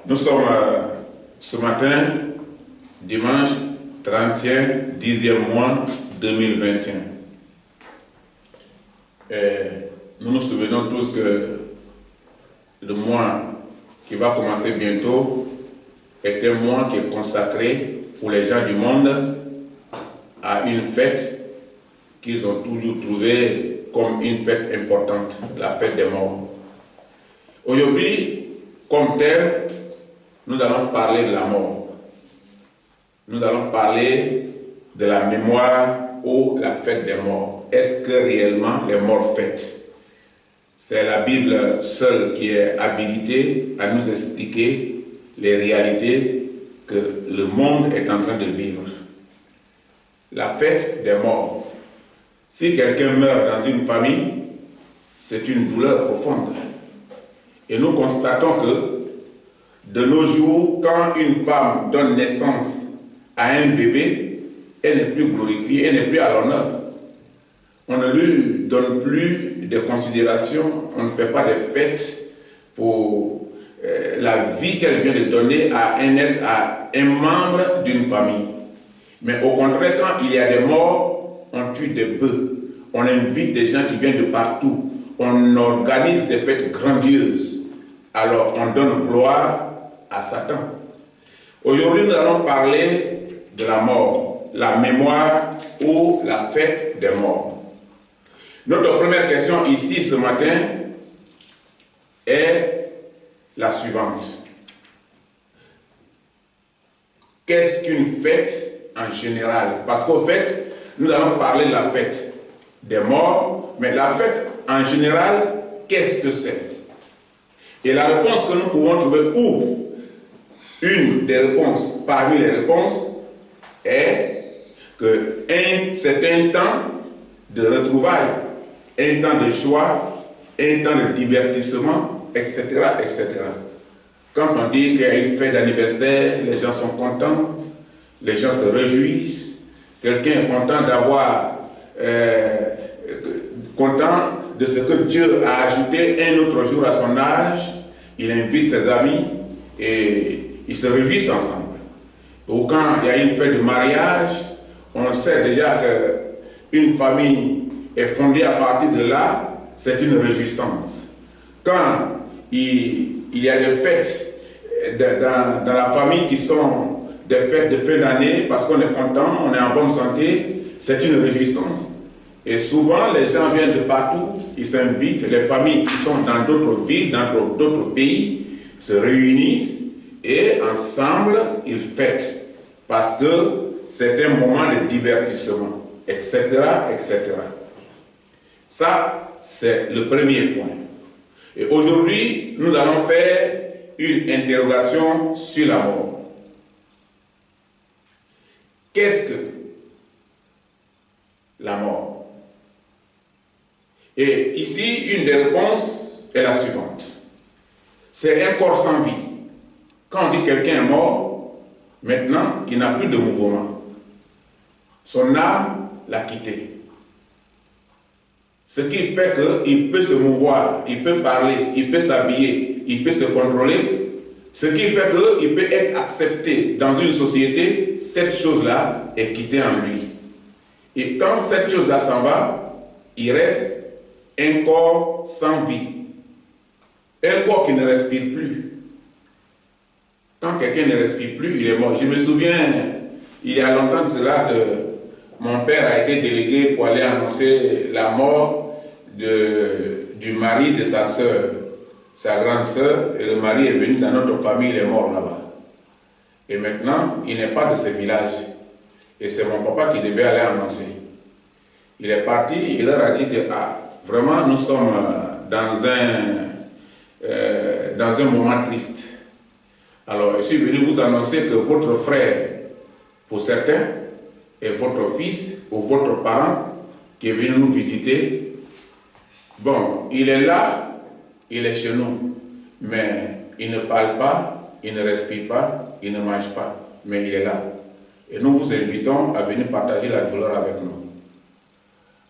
Nous sommes ce matin, dimanche 31, 10e mois 2021. Et nous nous souvenons tous que le mois qui va commencer bientôt est un mois qui est consacré pour les gens du monde à une fête qu'ils ont toujours trouvée comme une fête importante, la fête des morts. Aujourd'hui, comme thème, nous allons parler de la mort. Nous allons parler de la mémoire ou la fête des morts. Est-ce que réellement les morts fêtent? C'est la Bible seule qui est habilitée à nous expliquer les réalités que le monde est en train de vivre. La fête des morts. Si quelqu'un meurt dans une famille, c'est une douleur profonde. Et nous constatons que de nos jours, quand une femme donne naissance à un bébé, elle n'est plus glorifiée, elle n'est plus à l'honneur. On ne lui donne plus de considération, on ne fait pas de fêtes pour la vie qu'elle vient de donner à un être, à un membre d'une famille. Mais au contraire, quand il y a des morts, on tue des bœufs, on invite des gens qui viennent de partout, on organise des fêtes grandioses. Alors on donne gloire à Satan. Aujourd'hui, nous allons parler de la mort, la mémoire ou la fête des morts. Notre première question ici ce matin est la suivante. Qu'est-ce qu'une fête en général? Parce qu'au fait, nous allons parler de la fête des morts, mais la fête en général, qu'est-ce que c'est? Et la réponse que nous pouvons trouver, ou une des réponses parmi les réponses, est que c'est un temps de retrouvailles, un temps de joie, un temps de divertissement, etc., etc. Quand on dit qu'il y a une fête d'anniversaire, les gens sont contents, les gens se réjouissent, quelqu'un est content content de ce que Dieu a ajouté un autre jour à son âge, il invite ses amis et ils se réjouissent ensemble. Ou quand il y a une fête de mariage, on sait déjà qu'une famille est fondée à partir de là, c'est une réjouissance. Quand il y a des fêtes dans la famille qui sont des fêtes de fin d'année, parce qu'on est content, on est en bonne santé, c'est une réjouissance. Et souvent, les gens viennent de partout, ils s'invitent, les familles qui sont dans d'autres villes, dans d'autres pays, se réunissent et ensemble, ils fêtent. Parce que c'est un moment de divertissement, etc., etc. Ça, c'est le premier point. Et aujourd'hui, nous allons faire une interrogation sur la mort. Qu'est-ce que la mort? Et ici, une des réponses est la suivante. C'est un corps sans vie. Quand on dit quelqu'un est mort, maintenant, il n'a plus de mouvement. Son âme l'a quitté. Ce qui fait qu'il peut se mouvoir, il peut parler, il peut s'habiller, il peut se contrôler. Ce qui fait qu'il peut être accepté dans une société, cette chose-là est quittée en lui. Et quand cette chose-là s'en va, il reste un corps sans vie. Un corps qui ne respire plus. Quand quelqu'un ne respire plus, il est mort. Je me souviens, il y a longtemps de cela, que mon père a été délégué pour aller annoncer la mort du mari de sa sœur, sa grande sœur, et le mari est venu dans notre famille, il est mort là-bas. Et maintenant, il n'est pas de ce village. Et c'est mon papa qui devait aller annoncer. Il est parti, il leur a dit que vraiment nous sommes dans un moment triste. Alors, je suis venu vous annoncer que votre frère, pour certains, et votre fils ou votre parent qui est venu nous visiter, bon, il est là, il est chez nous, mais il ne parle pas, il ne respire pas, il ne mange pas, mais il est là. Et nous vous invitons à venir partager la douleur avec nous.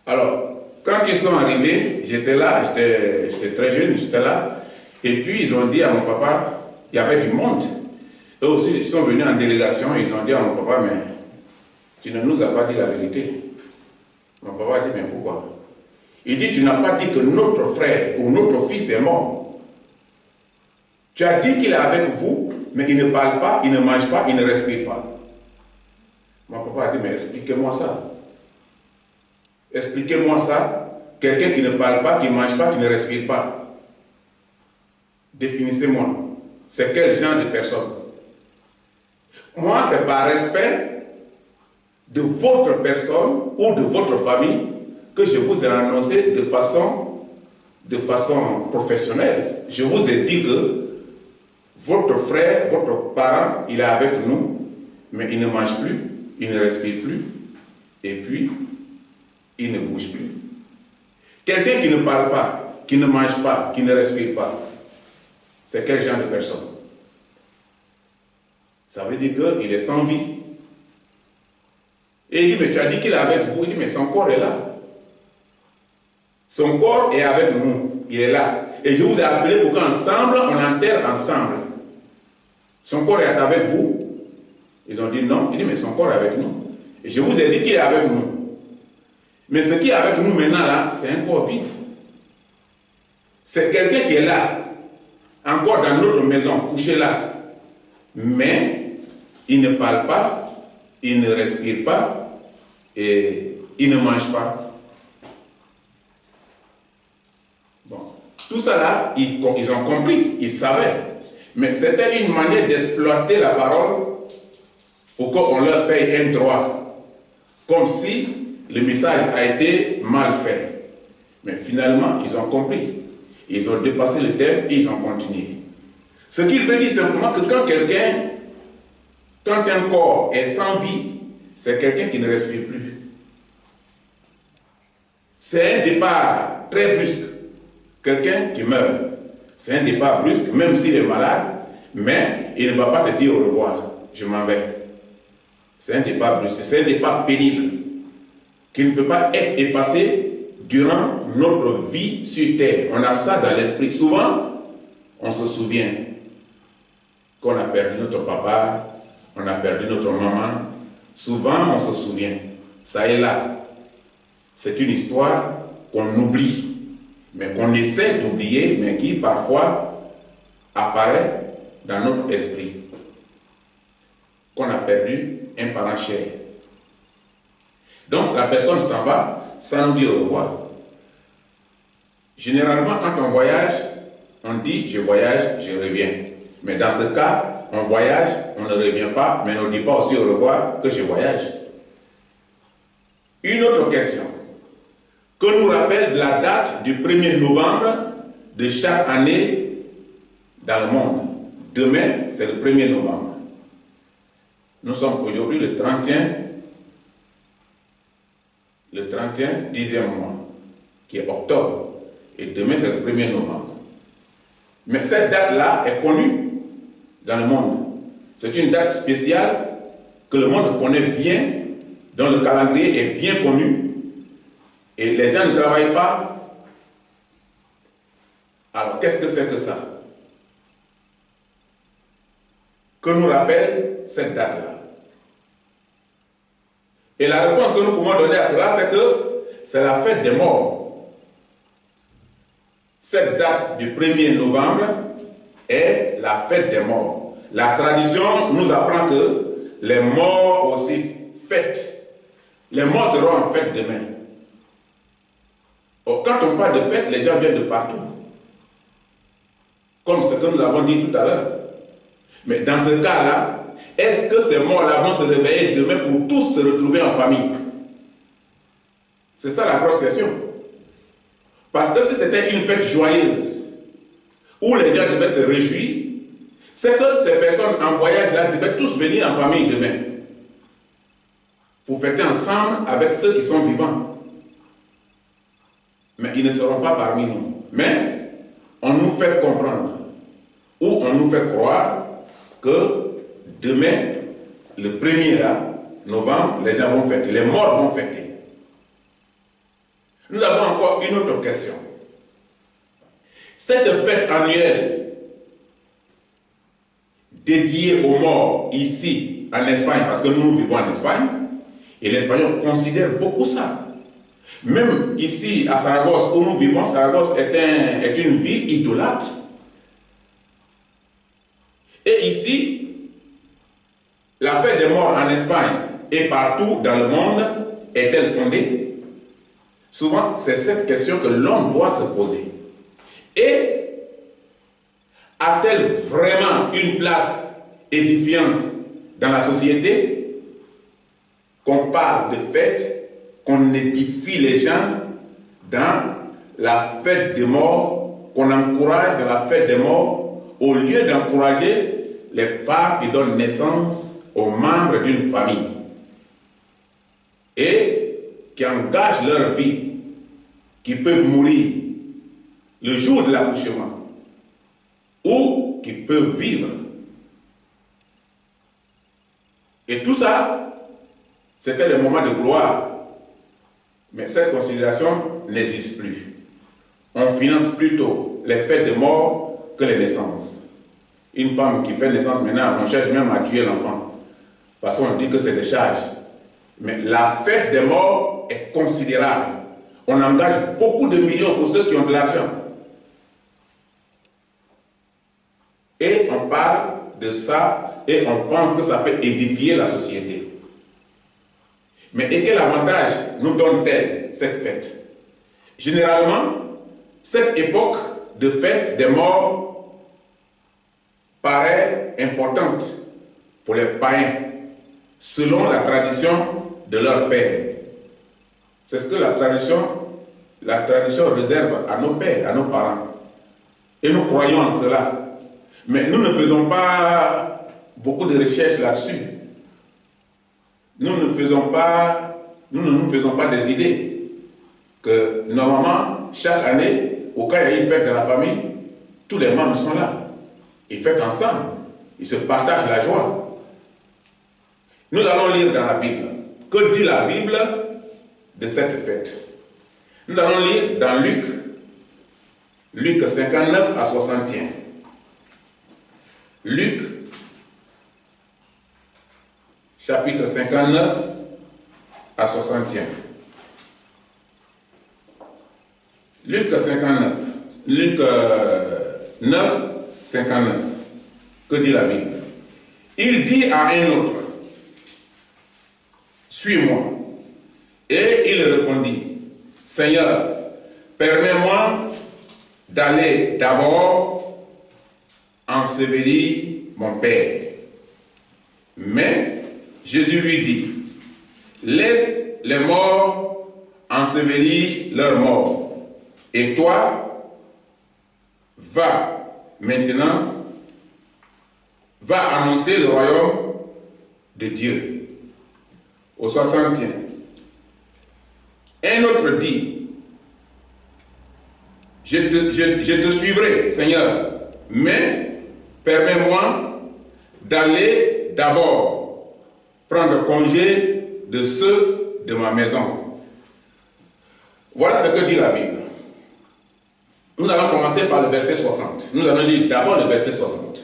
Alors, quand ils sont arrivés, j'étais là, j'étais très jeune, j'étais là, et puis ils ont dit à mon papa, Il y avait du monde. Eux aussi, ils sont venus en délégation, ils ont dit à mon papa, mais tu ne nous as pas dit la vérité. Mon papa a dit, mais pourquoi? Il dit, tu n'as pas dit que notre frère ou notre fils est mort. Tu as dit qu'il est avec vous, mais il ne parle pas, il ne mange pas, il ne respire pas. Mon papa a dit, mais expliquez-moi ça. Expliquez-moi ça. Quelqu'un qui ne parle pas, qui ne mange pas, qui ne respire pas. Définissez-moi. C'est quel genre de personne? Moi, c'est par respect de votre personne ou de votre famille que je vous ai annoncé de façon professionnelle. Je vous ai dit que votre frère, votre parent, il est avec nous, mais il ne mange plus, il ne respire plus, et puis, il ne bouge plus. Quelqu'un qui ne parle pas, qui ne mange pas, qui ne respire pas, c'est quel genre de personne? Ça veut dire qu'il est sans vie. Et il dit, mais tu as dit qu'il est avec vous. Il dit, mais son corps est là. Son corps est avec nous. Il est là. Et je vous ai appelé pour qu'ensemble, on enterre ensemble. Son corps est avec vous. Ils ont dit non. Il dit, mais son corps est avec nous. Et je vous ai dit qu'il est avec nous. Mais ce qui est avec nous maintenant là, c'est un corps vide. C'est quelqu'un qui est là, encore dans notre maison, couché là. Mais il ne parle pas, il ne respire pas et il ne mange pas. Bon, tout ça là, ils ont compris, ils savaient. Mais c'était une manière d'exploiter la parole pour qu'on leur paye un droit. Comme si le message a été mal fait. Mais finalement, ils ont compris. Ils ont dépassé le thème et ils ont continué. Ce qu'il veut dire simplement que quand un corps est sans vie, c'est quelqu'un qui ne respire plus. C'est un départ très brusque. Quelqu'un qui meurt. C'est un départ brusque, même s'il est malade, mais il ne va pas te dire au revoir. Je m'en vais. C'est un départ brusque. C'est un départ pénible qui ne peut pas être effacé durant notre vie sur terre. On a ça dans l'esprit. Souvent, on se souvient qu'on a perdu notre papa, on a perdu notre maman. Souvent, on se souvient. Ça est là. C'est une histoire qu'on oublie, mais qu'on essaie d'oublier, mais qui parfois apparaît dans notre esprit. Qu'on a perdu un parent cher. Donc, la personne s'en va sans nous dire au revoir. Généralement, quand on voyage, on dit « je voyage, je reviens ». Mais dans ce cas, on voyage, on ne revient pas, mais on ne dit pas aussi au revoir que je voyage. Une autre question, que nous rappelle de la date du 1er novembre de chaque année dans le monde. Demain, c'est le 1er novembre. Nous sommes aujourd'hui le 31e, 10e mois, qui est octobre. Et demain, c'est le 1er novembre. Mais cette date-là est connue dans le monde. C'est une date spéciale que le monde connaît bien, dont le calendrier est bien connu. Et les gens ne travaillent pas. Alors, qu'est-ce que c'est que ça? Que nous rappelle cette date-là? Et la réponse que nous pouvons donner à cela, c'est que c'est la fête des morts. Cette date du 1er novembre est la fête des morts. La tradition nous apprend que les morts aussi fêtent. Les morts seront en fête demain. Quand on parle de fête, les gens viennent de partout. Comme ce que nous avons dit tout à l'heure. Mais dans ce cas-là, est-ce que ces morts-là vont se réveiller demain pour tous se retrouver en famille? C'est ça la grosse question. Parce que si c'était une fête joyeuse, où les gens devaient se réjouir, c'est que ces personnes en voyage-là devaient tous venir en famille demain, pour fêter ensemble avec ceux qui sont vivants. Mais ils ne seront pas parmi nous. Mais on nous fait comprendre, ou on nous fait croire que demain, le 1er novembre, les gens vont fêter, les morts vont fêter. Nous avons encore une autre question. Cette fête annuelle dédiée aux morts ici en Espagne, parce que nous vivons en Espagne, et l'Espagnol considère beaucoup ça. Même ici à Saragosse, où nous vivons, Saragosse est une ville idolâtre. Et ici, la fête des morts en Espagne et partout dans le monde est-elle fondée? Souvent, c'est cette question que l'homme doit se poser. Et a-t-elle vraiment une place édifiante dans la société? Qu'on parle de fête, qu'on édifie les gens dans la fête des morts, qu'on encourage dans la fête des morts, au lieu d'encourager les femmes qui donnent naissance aux membres d'une famille et qui engagent leur vie, qui peuvent mourir le jour de l'accouchement ou qui peuvent vivre. Et tout ça, c'était le moment de gloire. Mais cette considération n'existe plus. On finance plutôt les fêtes de mort que les naissances. Une femme qui fait naissance maintenant, on cherche même à tuer l'enfant. Parce qu'on dit que c'est des charges. Mais la fête des morts est considérable. On engage beaucoup de millions pour ceux qui ont de l'argent. Et on parle de ça et on pense que ça peut édifier la société. Mais et quel avantage nous donne-t-elle cette fête? Généralement, cette époque de fête des morts paraît importante pour les païens, selon la tradition de leur père. C'est ce que la tradition réserve à nos pères, à nos parents. Et nous croyons en cela. Mais nous ne faisons pas beaucoup de recherches là-dessus. Nous ne nous faisons pas des idées que normalement, chaque année, au cas où il y a une fête dans la famille, tous les membres sont là. Ils fêtent ensemble. Ils se partagent la joie. Nous allons lire dans la Bible. Que dit la Bible de cette fête? Nous allons lire dans Luc 59 à 61. Luc, chapitre 59 à 61. Luc 59. Luc 9, 59. Que dit la Bible? Il dit à un autre, suis-moi. Et il répondit, Seigneur, permets-moi d'aller d'abord ensevelir mon Père. Mais Jésus lui dit, laisse les morts ensevelir leurs morts. Et toi, va annoncer le royaume de Dieu. Au 61. Un autre dit, je te suivrai, Seigneur, mais permets-moi d'aller d'abord prendre congé de ceux de ma maison. Voilà ce que dit la Bible. Nous allons commencer par le verset 60. Nous allons lire d'abord le verset 60.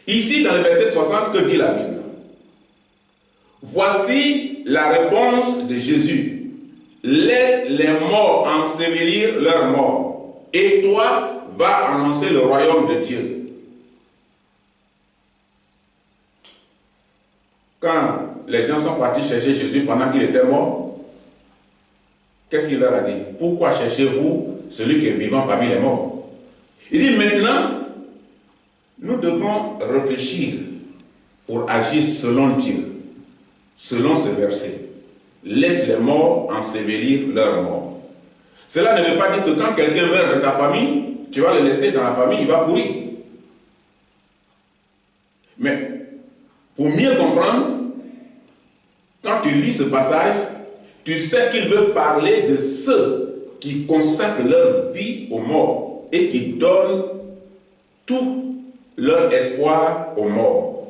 Ici, dans le verset 60, que dit la Bible? Voici la réponse de Jésus. Laisse les morts ensevelir leurs morts, et toi, va annoncer le royaume de Dieu. Quand les gens sont partis chercher Jésus pendant qu'il était mort, qu'est-ce qu'il leur a dit? Pourquoi cherchez-vous celui qui est vivant parmi les morts? Il dit maintenant, nous devons réfléchir pour agir selon Dieu, selon ce verset. Laisse les morts ensevelir leurs morts. Cela ne veut pas dire que quand quelqu'un meurt de ta famille, tu vas le laisser dans la famille, il va pourrir. Mais pour mieux comprendre, quand tu lis ce passage, tu sais qu'il veut parler de ceux qui consacrent leur vie aux morts et qui donnent tout leur espoir aux morts.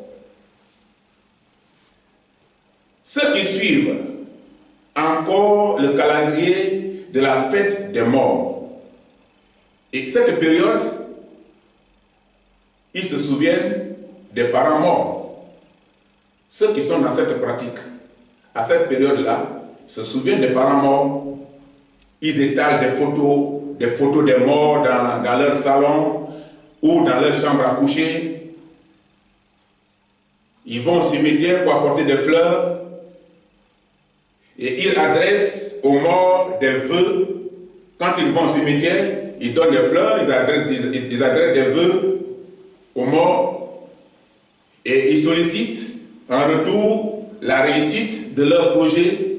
Ceux qui suivent encore le calendrier de la fête des morts. Et cette période, ils se souviennent des parents morts. Ceux qui sont dans cette pratique, à cette période-là, se souviennent des parents morts. Ils étalent des photos des morts dans leur salon ou dans leur chambre à coucher. Ils vont au cimetière pour apporter des fleurs et ils adressent aux morts des vœux. Quand ils vont au cimetière, ils donnent des fleurs, ils adressent des vœux aux morts et ils sollicitent en retour la réussite de leur projet.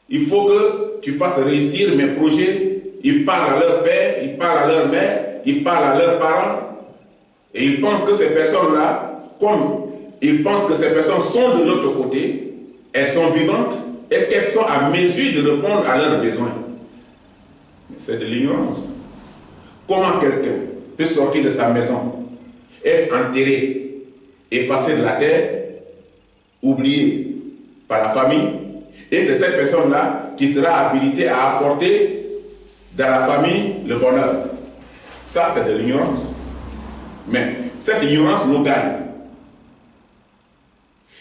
Il faut que tu fasses réussir mes projets. Ils parlent à leur père, ils parlent à leur mère, ils parlent à leurs parents et ils pensent que ces personnes-là, comme ils pensent que ces personnes sont de l'autre côté, elles sont vivantes et qu'elles sont à mesure de répondre à leurs besoins. C'est de l'ignorance. Comment quelqu'un peut sortir de sa maison, être enterré, effacé de la terre, oublié par la famille, et c'est cette personne-là qui sera habilitée à apporter dans la famille le bonheur. Ça, c'est de l'ignorance. Mais cette ignorance nous gagne.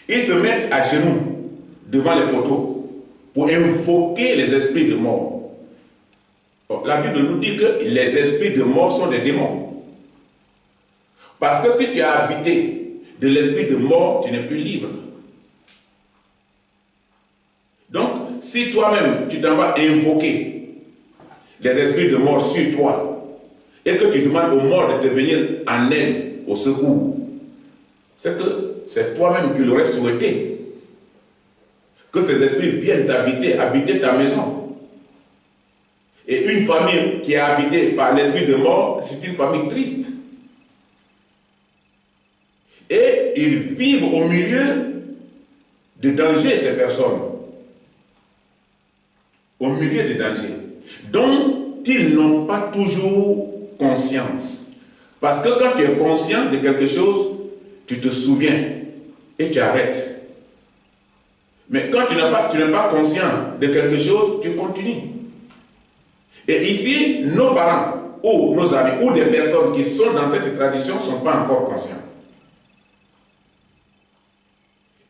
Ils se mettent à genoux devant les photos pour invoquer les esprits de mort. La Bible nous dit que les esprits de mort sont des démons. Parce que si tu as habité de l'esprit de mort, tu n'es plus libre. Donc, si toi-même, tu t'en vas invoquer les esprits de mort sur toi et que tu demandes aux morts de te venir en aide, au secours, c'est que c'est toi-même qui l'aurais souhaité. Que ces esprits viennent habiter ta maison. Et une famille qui est habitée par l'esprit de mort, c'est une famille triste. Et ils vivent au milieu de dangers, ces personnes. Au milieu de dangers, dont ils n'ont pas toujours conscience. Parce que quand tu es conscient de quelque chose, tu te souviens et tu arrêtes. Mais quand tu n'es pas conscient de quelque chose, tu continues. Et ici, nos parents ou nos amis ou des personnes qui sont dans cette tradition ne sont pas encore conscients.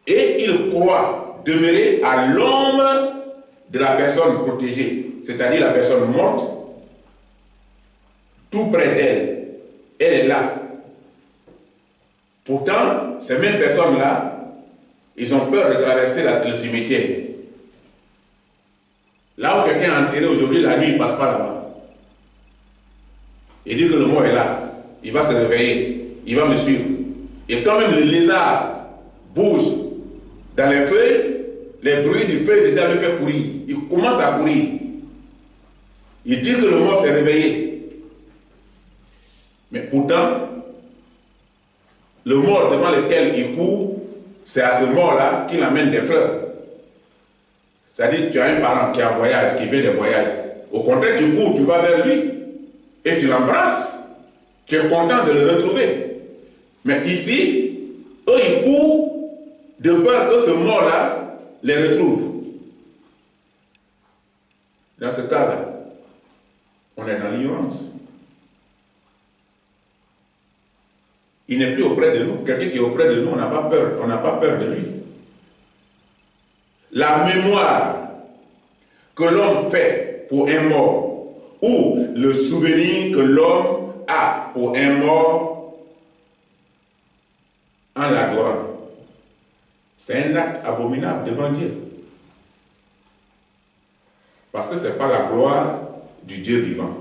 Et ils croient demeurer à l'ombre de la personne protégée, c'est-à-dire la personne morte, tout près d'elle. Elle est là. Pourtant, ces mêmes personnes-là, ils ont peur de traverser le cimetière. Là où quelqu'un est enterré aujourd'hui, la nuit, il ne passe pas là-bas. Il dit que le mort est là. Il va se réveiller. Il va me suivre. Et quand même le lézard bouge dans les feuilles, les bruits du feu déjà le fait courir. Il commence à courir. Il dit que le mort s'est réveillé. Mais pourtant, le mort devant lequel il court, c'est à ce mort-là qu'il amène des fleurs. C'est-à-dire que tu as un parent qui est en voyage, qui vient de voyage. Au contraire, tu cours, tu vas vers lui et tu l'embrasses. Tu es content de le retrouver. Mais ici, eux, ils courent de peur que ce mort-là les retrouve. Dans ce cas-là, on est dans l'ignorance. Il n'est plus auprès de nous. Quelqu'un qui est auprès de nous, on n'a pas peur. On n'a pas peur de lui. La mémoire que l'homme fait pour un mort, ou le souvenir que l'homme a pour un mort en l'adorant, c'est un acte abominable devant Dieu. Parce que ce n'est pas la gloire du Dieu vivant.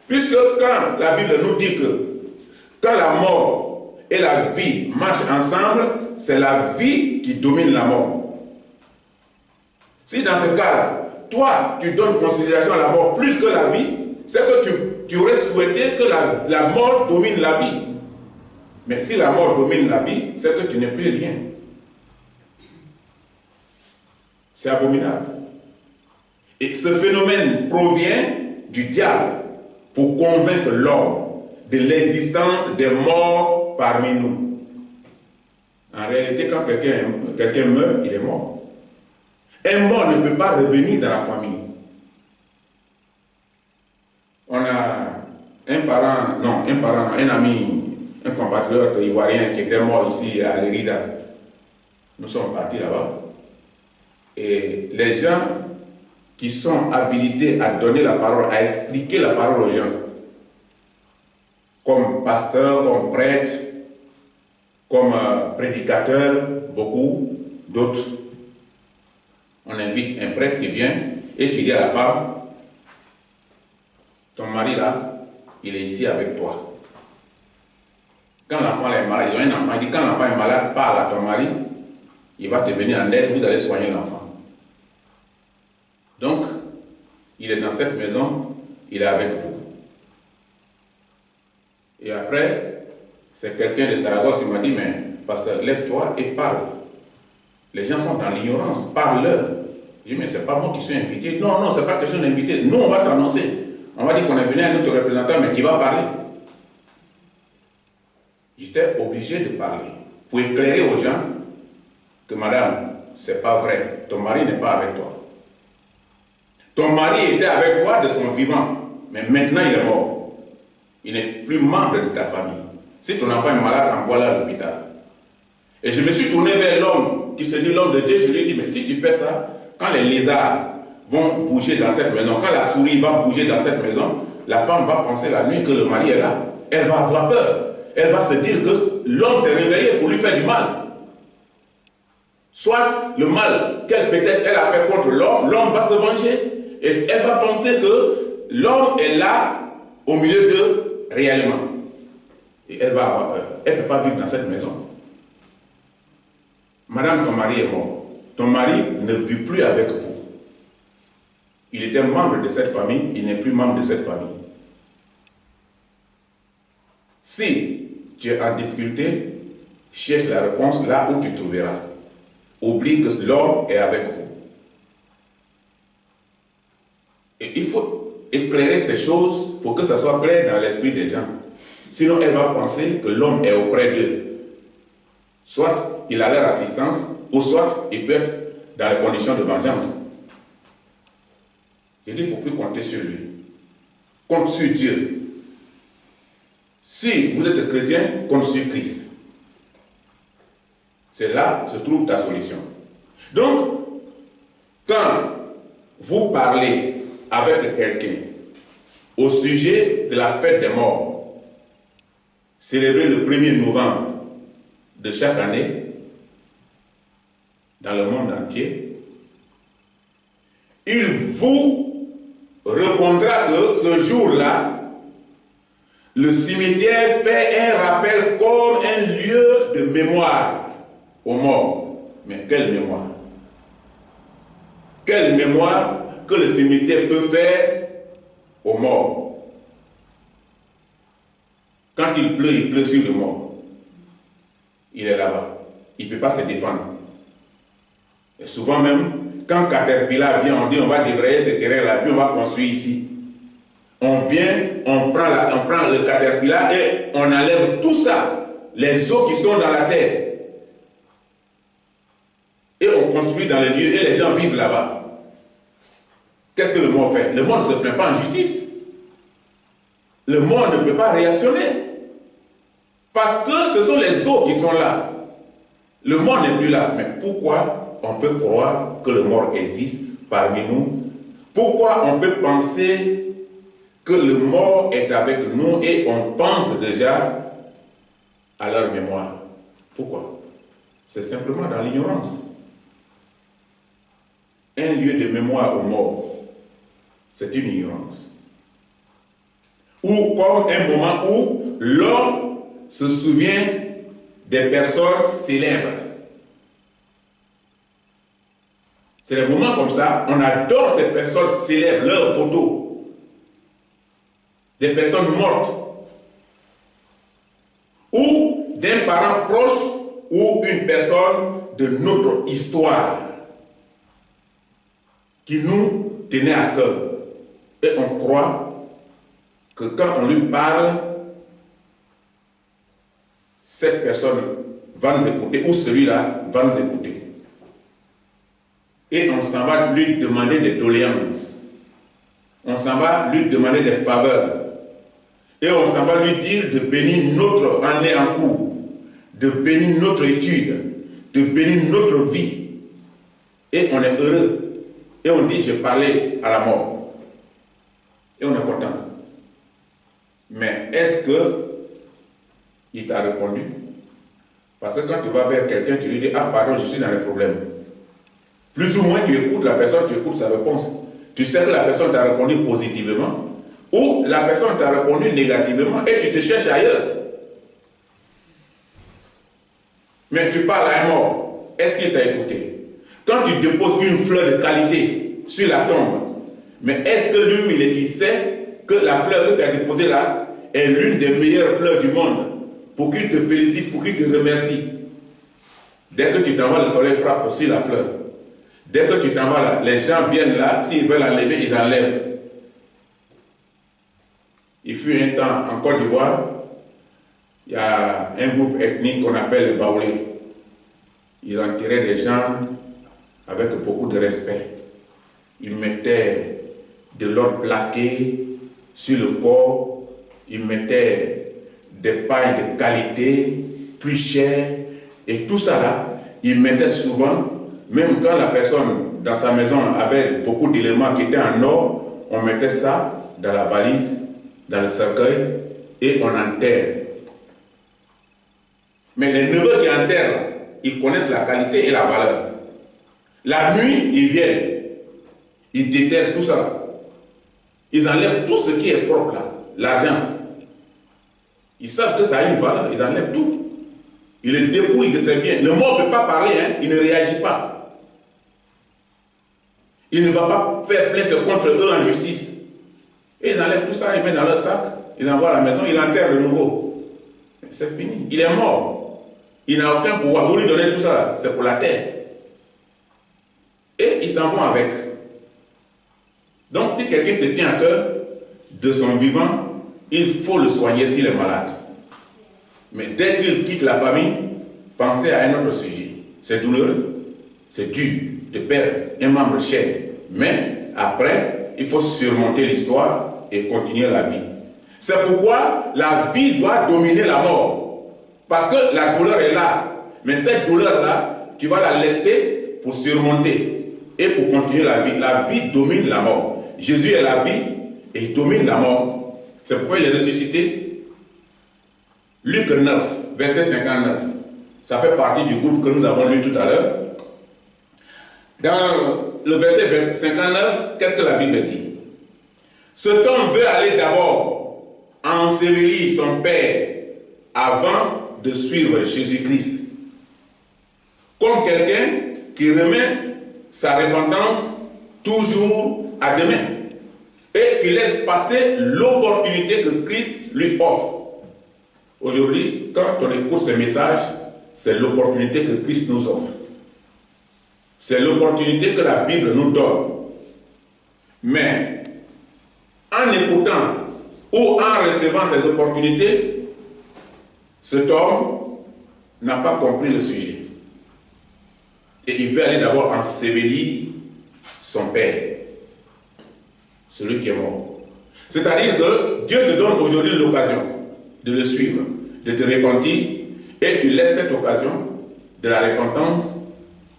Puisque quand la Bible nous dit que quand la mort et la vie marchent ensemble, c'est la vie qui domine la mort. Si dans ce cas-là, toi, tu donnes considération à la mort plus que la vie, c'est que tu aurais souhaité que la mort domine la vie. Mais si la mort domine la vie, c'est que tu n'es plus rien. C'est abominable. Et ce phénomène provient du diable pour convaincre l'homme de l'existence des morts parmi nous. En réalité, quand quelqu'un meurt, il est mort. Un mort ne peut pas revenir dans la famille. On a un ami un compatriote ivoirien qui était mort ici à Lérida. Nous sommes partis là-bas. Et les gens qui sont habilités à donner la parole, à expliquer la parole aux gens, comme pasteur, comme prêtre, comme prédicateur, beaucoup d'autres. On invite un prêtre qui vient et qui dit à la femme, ton mari là, il est ici avec toi. Quand l'enfant est malade, il y a un enfant, il dit, quand l'enfant est malade, parle à ton mari, il va te venir en aide, vous allez soigner l'enfant. Donc, il est dans cette maison, il est avec vous. Et après, c'est quelqu'un de Saragosse qui m'a dit, mais pasteur, lève-toi et parle. Les gens sont dans l'ignorance, parle-leur. Je dis, mais c'est pas moi qui suis invité. Non, non, c'est pas question d'inviter. Nous, on va t'annoncer. On va dire qu'on est venu à notre représentant, mais qui va parler. J'étais obligé de parler pour éclairer aux gens que madame, c'est pas vrai. Ton mari n'est pas avec toi. Ton mari était avec toi de son vivant, mais maintenant il est mort. Il n'est plus membre de ta famille. Si ton enfant est malade, envoie-le à l'hôpital. Et je me suis tourné vers l'homme qui se dit l'homme de Dieu. Je lui ai dit, mais si tu fais ça, quand les lézards vont bouger dans cette maison, quand la souris va bouger dans cette maison, la femme va penser la nuit que le mari est là. Elle va avoir peur. Elle va se dire que l'homme s'est réveillé pour lui faire du mal. Soit le mal qu'elle peut-être elle a fait contre l'homme, l'homme va se venger. Et elle va penser que l'homme est là au milieu d'eux réellement. Et elle va avoir peur. Elle ne peut pas vivre dans cette maison. Madame, ton mari est mort. Ton mari ne vit plus avec vous. Il était membre de cette famille, il n'est plus membre de cette famille. Si tu es en difficulté, cherche la réponse là où tu trouveras. Oublie que l'homme est avec vous. Et il faut éclairer ces choses pour que ça soit clair dans l'esprit des gens. Sinon, elle va penser que l'homme est auprès d'eux. Soit il a leur assistance, ou soit il peut être dans les conditions de vengeance. Il dit, il ne faut plus compter sur lui. Compte sur Dieu. Si vous êtes chrétien, compte sur Christ. C'est là que se trouve ta solution. Donc, quand vous parlez avec quelqu'un au sujet de la fête des morts, célébrée le 1er novembre de chaque année, dans le monde entier, il vous répondra que ce jour-là, le cimetière fait un rappel comme un lieu de mémoire aux morts. Mais quelle mémoire? Quelle mémoire que le cimetière peut faire aux morts? Quand il pleut sur le mort. Il est là-bas. Il ne peut pas se défendre. Et souvent même, quand Caterpillar vient, on dit on va débrayer ce terrain-là, puis on va construire ici. On vient, on prend le Caterpillar et on enlève tout ça, les eaux qui sont dans la terre. Et on construit dans les lieux et les gens vivent là-bas. Qu'est-ce que le mort fait? Le mort ne se plaint pas en justice. Le mort ne peut pas réactionner. Parce que ce sont les eaux qui sont là. Le mort n'est plus là. Mais pourquoi on peut croire que le mort existe parmi nous? Pourquoi on peut penser que le mort est avec nous et on pense déjà à leur mémoire? Pourquoi? C'est simplement dans l'ignorance. Un lieu de mémoire aux morts, c'est une ignorance. Ou comme un moment où l'homme se souvient des personnes célèbres. C'est des moments comme ça, on adore ces personnes célèbres, leurs photos. Des personnes mortes. Ou d'un parent proche ou une personne de notre histoire qui nous tenait à cœur. Et on croit que quand on lui parle, cette personne va nous écouter, ou celui-là va nous écouter. Et on s'en va lui demander des doléances. On s'en va lui demander des faveurs. Et on s'en va lui dire de bénir notre année en cours, de bénir notre étude, de bénir notre vie. Et on est heureux. Et on dit, j'ai parlé à la mort. Et on est content. Mais est-ce qu'il t'a répondu? Parce que quand tu vas vers quelqu'un, tu lui dis, ah pardon, je suis dans les problèmes. Plus ou moins, tu écoutes la personne, tu écoutes sa réponse. Tu sais que la personne t'a répondu positivement ou la personne t'a répondu négativement et tu te cherches ailleurs. Mais tu parles à un mort. Est-ce qu'il t'a écouté? Quand tu déposes une fleur de qualité sur la tombe, mais est-ce que lui, il sait que la fleur que tu as déposée là est l'une des meilleures fleurs du monde pour qu'il te félicite, pour qu'il te remercie? Dès que tu t'en vas, le soleil frappe aussi la fleur. Dès que tu t'en vas là, les gens viennent là, s'ils veulent enlever, ils enlèvent. Il fut un temps en Côte d'Ivoire, il y a un groupe ethnique qu'on appelle les Baoulés. Ils enterraient des gens avec beaucoup de respect. Ils mettaient de l'or plaqué sur le corps, ils mettaient des pailles de qualité, plus chères, et tout ça là, ils mettaient souvent, même quand la personne dans sa maison avait beaucoup d'éléments qui étaient en or, on mettait ça dans la valise, dans le cercueil, et on enterre. Mais les neveux qui enterrent, ils connaissent la qualité et la valeur. La nuit, ils viennent, ils déterrent tout ça. Ils enlèvent tout ce qui est propre là, l'argent. Ils savent que ça a une valeur, ils enlèvent tout. Ils le dépouillent de ses biens. Le mort ne peut pas parler, hein, il ne réagit pas. Il ne va pas faire plainte contre eux en justice. Et ils enlèvent tout ça, ils mettent dans leur sac, ils envoient à la maison, ils enterrent de nouveau. C'est fini. Il est mort. Il n'a aucun pouvoir. Vous lui donnez tout ça, c'est pour la terre. Et ils s'en vont avec. Donc si quelqu'un te tient à cœur, de son vivant, il faut le soigner s'il est malade. Mais dès qu'il quitte la famille, pensez à un autre sujet. C'est douloureux, c'est dur de perdre un membre cher. Mais après, il faut surmonter l'histoire et continuer la vie. C'est pourquoi la vie doit dominer la mort. Parce que la douleur est là. Mais cette douleur-là, tu vas la laisser pour surmonter et pour continuer la vie. La vie domine la mort. Jésus est la vie et il domine la mort. C'est pourquoi il est ressuscité. Luc 9, verset 59. Ça fait partie du groupe que nous avons lu tout à l'heure. Dans le verset 59, qu'est-ce que la Bible dit? Cet homme veut aller d'abord ensevelir son père avant de suivre Jésus-Christ. Comme quelqu'un qui remet sa repentance toujours à demain et qui laisse passer l'opportunité que Christ lui offre. Aujourd'hui, quand on écoute ce message, c'est l'opportunité que Christ nous offre. C'est l'opportunité que la Bible nous donne. Mais en écoutant ou en recevant ces opportunités, cet homme n'a pas compris le sujet. Et il veut aller d'abord ensevelir son père, celui qui est mort. C'est-à-dire que Dieu te donne aujourd'hui l'occasion de le suivre, de te repentir, et tu laisses cette occasion de la repentance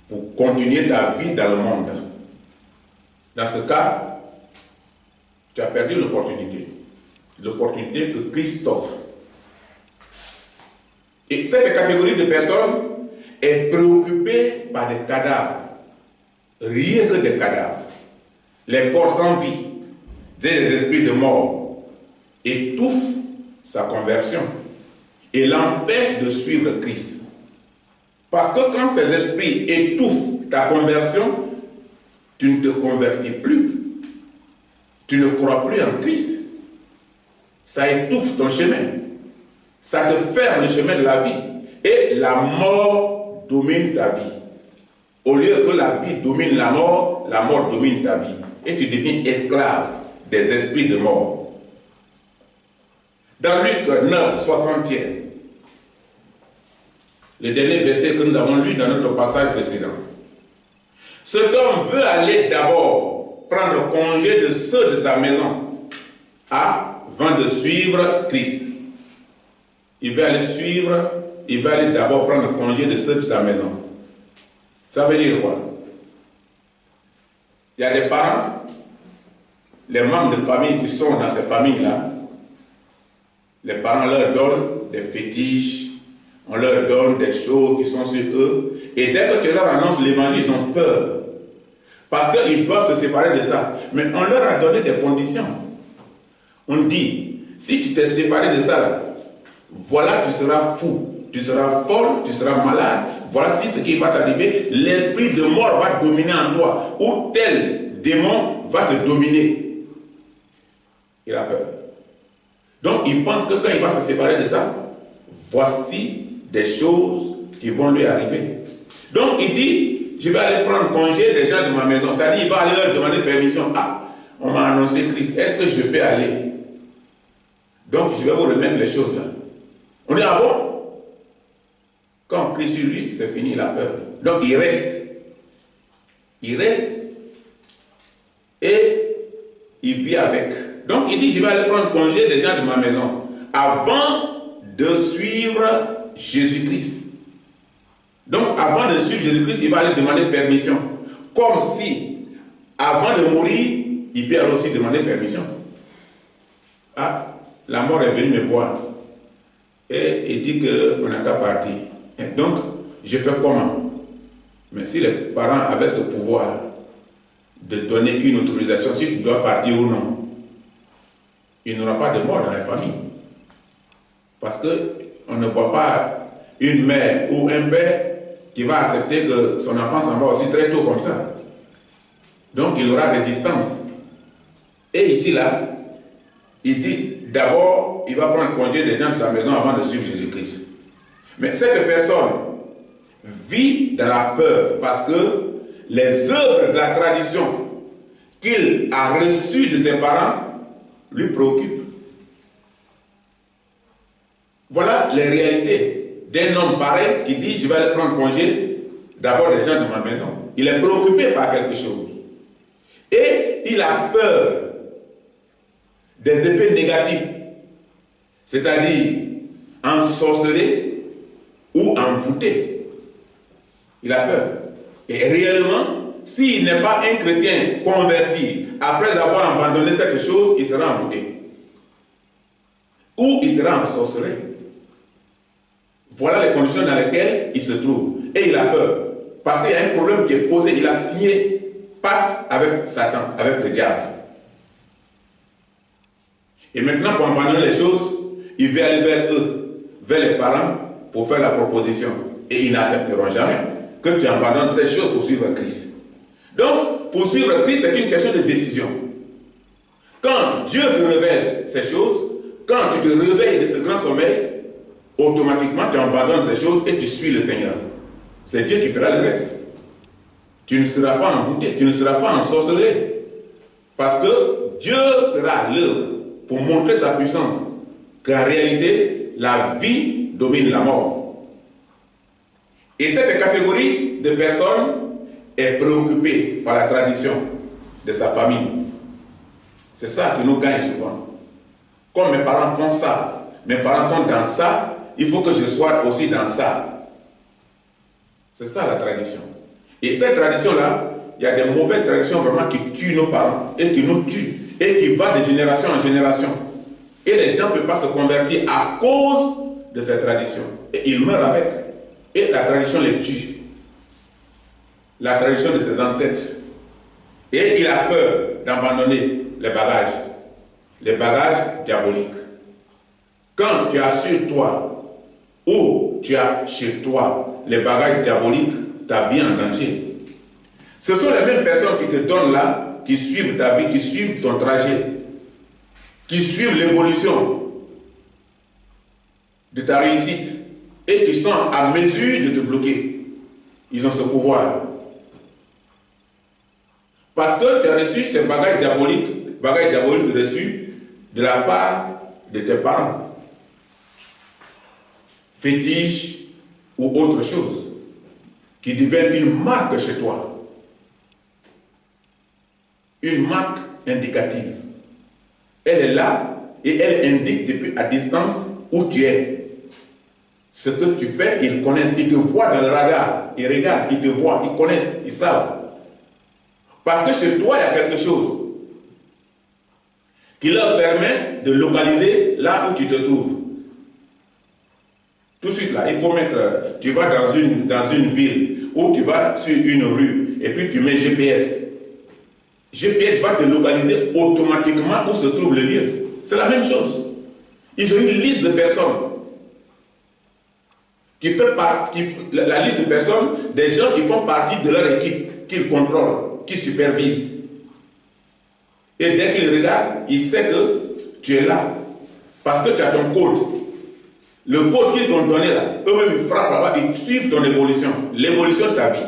pour continuer ta vie dans le monde. Dans ce cas, tu as perdu l'opportunité que Christ t'offre. Et cette catégorie de personnes est préoccupée par des cadavres, rien que des cadavres, les corps sans vie, des esprits de mort, étouffent sa conversion et l'empêchent de suivre Christ. Parce que quand ces esprits étouffent ta conversion, tu ne te convertis plus. Tu ne crois plus en Christ. Ça étouffe ton chemin. Ça te ferme le chemin de la vie. Et la mort domine ta vie. Au lieu que la vie domine la mort domine ta vie. Et tu deviens esclave des esprits de mort. Dans Luc 9, 61, le dernier verset que nous avons lu dans notre passage précédent. Cet homme veut aller d'abord prendre congé de ceux de sa maison. À avant de suivre Christ, il va aller suivre, il va aller d'abord prendre congé de ceux de sa maison. Ça veut dire quoi? Il y a des parents, les membres de famille qui sont dans ces familles-là, les parents leur donnent des fétiches, on leur donne des choses qui sont sur eux, et dès que tu leur annonces l'évangile, ils ont peur. Parce qu'ils doivent se séparer de ça. Mais on leur a donné des conditions. On dit, si tu t'es séparé de ça, là, voilà, tu seras fou, tu seras folle, tu seras malade, voici ce qui va t'arriver, l'esprit de mort va dominer en toi, ou tel démon va te dominer. Il a peur. Donc il pense que quand il va se séparer de ça, voici des choses qui vont lui arriver. Donc il dit, je vais aller prendre congé des gens de ma maison. C'est-à-dire, il va aller leur demander permission. Ah, on m'a annoncé Christ, est-ce que je peux aller? Donc je vais vous remettre les choses là. On dit, ah bon? Quand Christ sur lui, c'est fini, il a peur. Donc il reste. Il reste et il vit avec. Donc il dit, je vais aller prendre congé des gens de ma maison avant de suivre Jésus-Christ. Donc avant de suivre Jésus-Christ, il va aller demander permission. Comme si, avant de mourir, il peut aussi demander permission. Ah, la mort est venue me voir. Et il dit qu'on n'a qu'à partir. Et donc, je fais comment? Mais si les parents avaient ce pouvoir de donner une autorisation, si tu dois partir ou non, il n'y aura pas de mort dans les familles. Parce qu'on ne voit pas une mère ou un père qui va accepter que son enfant s'en va aussi très tôt comme ça. Donc, il aura résistance. Et ici, là, il dit, d'abord, il va prendre congé des gens de sa maison avant de suivre Jésus-Christ. Mais cette personne vit dans la peur parce que les œuvres de la tradition qu'il a reçues de ses parents lui préoccupent. Voilà les réalités d'un homme pareil qui dit, je vais aller prendre congé d'abord des gens de ma maison. Il est préoccupé par quelque chose. Et il a peur des effets négatifs, c'est-à-dire ensorcelé ou envoûté. Il a peur. Et réellement, s'il n'est pas un chrétien converti, après avoir abandonné cette chose, il sera envoûté. Ou il sera ensorcelé. Voilà les conditions dans lesquelles il se trouve. Et il a peur. Parce qu'il y a un problème qui est posé. Il a signé pacte avec Satan, avec le diable. Et maintenant, pour abandonner les choses, il veut aller vers eux, vers les parents, pour faire la proposition. Et ils n'accepteront jamais que tu abandonnes ces choses pour suivre Christ. Donc, pour suivre Christ, c'est une question de décision. Quand Dieu te révèle ces choses, quand tu te réveilles de ce grand sommeil, automatiquement tu abandonnes ces choses et tu suis le Seigneur. C'est Dieu qui fera le reste. Tu ne seras pas envoûté, tu ne seras pas ensorcelé. Parce que Dieu sera à l'œuvre pour montrer sa puissance. Qu'en réalité, la vie domine la mort. Et cette catégorie de personnes est préoccupée par la tradition de sa famille. C'est ça qui nous gagne souvent. Comme mes parents font ça, mes parents sont dans ça, il faut que je sois aussi dans ça. C'est ça la tradition. Et cette tradition-là, il y a des mauvaises traditions vraiment qui tuent nos parents et qui nous tuent et qui vont de génération en génération. Et les gens ne peuvent pas se convertir à cause de cette tradition. Et ils meurent avec. Et la tradition les tue. La tradition de ses ancêtres. Et il a peur d'abandonner les bagages. Les bagages diaboliques. Quand tu as sur toi ou tu as chez toi les bagages diaboliques, ta vie est en danger. Ce sont les mêmes personnes qui te donnent là, qui suivent ta vie, qui suivent ton trajet, qui suivent l'évolution de ta réussite et qui sont à mesure de te bloquer. Ils ont ce pouvoir. Parce que tu as reçu ces bagages diaboliques reçus de la part de tes parents. Fétiche ou autre chose qui deviennent une marque chez toi. Une marque indicative. Elle est là et elle indique depuis à distance où tu es. Ce que tu fais, ils connaissent, ils te voient dans le radar, ils regardent, ils te voient, ils connaissent, ils savent. Parce que chez toi, il y a quelque chose qui leur permet de localiser là où tu te trouves. Tout de suite là, il faut mettre, tu vas dans une ville ou tu vas sur une rue et puis tu mets GPS. GPS va te localiser automatiquement où se trouve le lieu. C'est la même chose. Ils ont une liste de personnes qui fait partie, la liste de personnes, des gens qui font partie de leur équipe, qu'ils contrôlent, qu'ils supervisent. Et dès qu'ils regardent, ils savent que tu es là. Parce que tu as ton code. Le code qu'ils t'ont donné là, eux-mêmes ils frappent là-bas, ils suivent ton évolution, l'évolution de ta vie.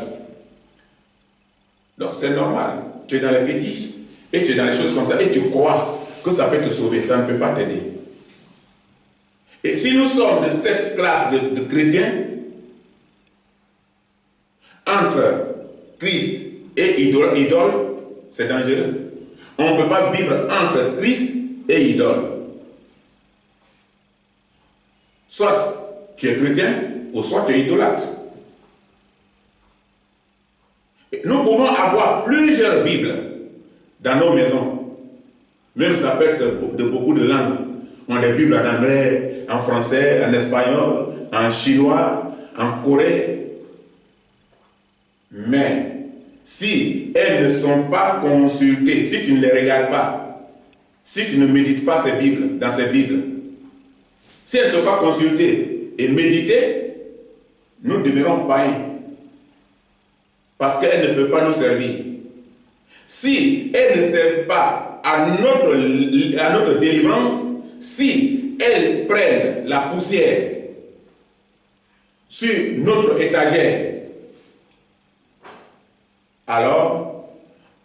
Donc c'est normal. Tu es dans les fétiches et tu es dans les choses comme ça et tu crois que ça peut te sauver. Ça ne peut pas t'aider. Et si nous sommes de cette classe de chrétiens, entre Christ et idole, c'est dangereux. On ne peut pas vivre entre Christ et idole. Soit tu es chrétien, ou soit tu es idolâtre. Nous pouvons avoir plusieurs Bibles dans nos maisons. Même ça peut être de beaucoup de langues. On a des Bibles en anglais, en français, en espagnol, en chinois, en coréen. Mais si elles ne sont pas consultées, si tu ne les regardes pas, si tu ne médites pas ces Bibles, dans ces Bibles, si elles ne sont pas consultées et méditées, nous demeurons païens. Parce qu'elles ne peuvent pas nous servir. Si elles ne servent pas à notre délivrance, si elles prennent la poussière sur notre étagère, alors